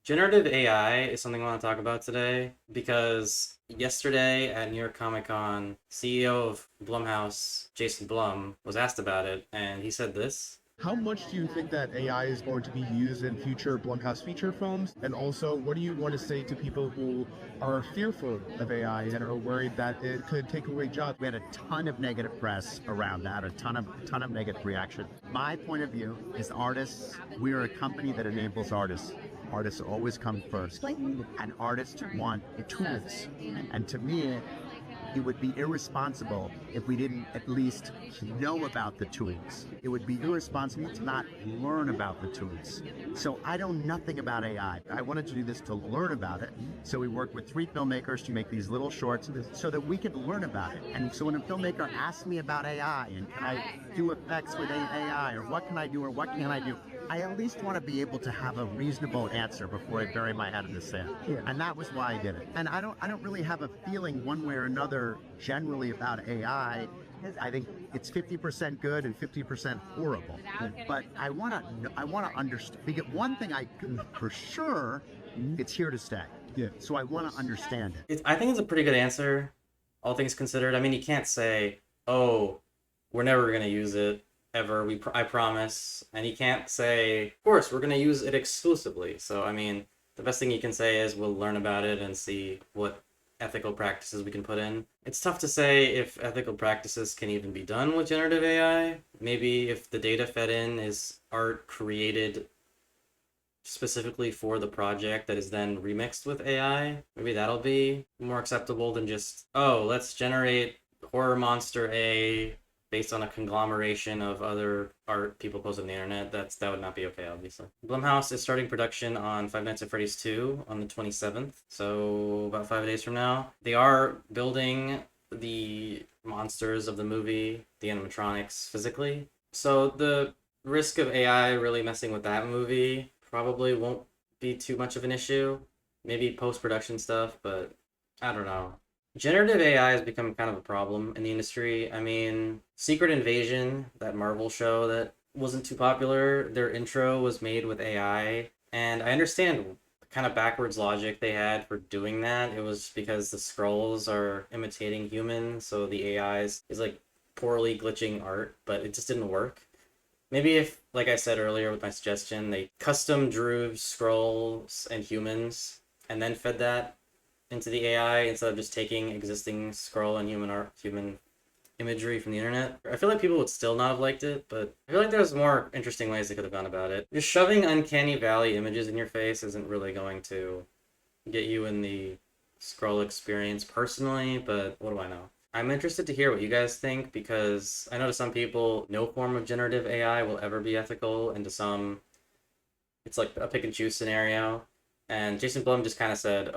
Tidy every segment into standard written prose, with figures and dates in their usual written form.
Generative AI is something I want to talk about today because yesterday at New York Comic Con, CEO of Blumhouse, Jason Blum, was asked about it, and he said this. How much do you think that AI is going to be used in future Blumhouse feature films? And also, what do you want to say to people who are fearful of AI and are worried that it could take away jobs? We had a ton of negative press around that, a ton of negative reaction. My point of view is artists, we are a company that enables artists. Artists always come first, and artists want tools. And to me, it would be irresponsible if we didn't at least know about the tools. It would be irresponsible to not learn about the tools. So I know nothing about AI. I wanted to do this to learn about it. So we worked with 3 filmmakers to make these little shorts so that we could learn about it. And so when a filmmaker asks me about AI and can I do effects with AI or what can I do or what can't I do, I at least want to be able to have a reasonable answer before I bury my head in the sand. Yeah. And that was why I did it. And I don't really have a feeling one way or another generally about AI. I think it's 50% good and 50% horrible. But I want to understand. Because one thing I can for sure, it's here to stay. Yeah. So I want to understand it. I think it's a pretty good answer, all things considered. I mean, you can't say, "Oh, we're never going to use it ever. I promise." And you can't say, "Of course, we're going to use it exclusively." So, I mean, the best thing you can say is we'll learn about it and see what ethical practices we can put in. It's tough to say if ethical practices can even be done with generative AI. Maybe if the data fed in is art created specifically for the project that is then remixed with AI, maybe that'll be more acceptable than just, oh, let's generate horror monster A based on a conglomeration of other art people post on the internet. That would not be okay, obviously. Blumhouse is starting production on Five Nights at Freddy's 2 on the 27th, so about 5 days from now. They are building the monsters of the movie, the animatronics, physically. So the risk of AI really messing with that movie probably won't be too much of an issue. Maybe post-production stuff, but I don't know. Generative AI has become kind of a problem in the industry. I mean, Secret Invasion, that Marvel show that wasn't too popular, their intro was made with AI. And I understand the kind of backwards logic they had for doing that. It was because the scrolls are imitating humans, so the AIs is like poorly glitching art, but it just didn't work. Maybe if, like I said earlier with my suggestion, they custom drew scrolls and humans and then fed that into the AI instead of just taking existing scroll and human imagery from the internet. I feel like people would still not have liked it, but I feel like there's more interesting ways they could have gone about it. Just shoving uncanny valley images in your face isn't really going to get you in the scroll experience personally, but what do I know? I'm interested to hear what you guys think because I know to some people, no form of generative AI will ever be ethical, and to some, it's like a pick and choose scenario. And Jason Blum just kind of said,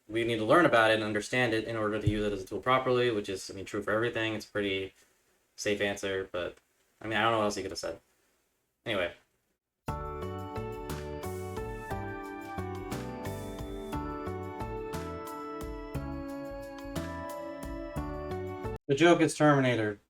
we need to learn about it and understand it in order to use it as a tool properly, which is, I mean, true for everything. It's a pretty safe answer, but I mean, I don't know what else he could have said. Anyway. The joke is Terminator.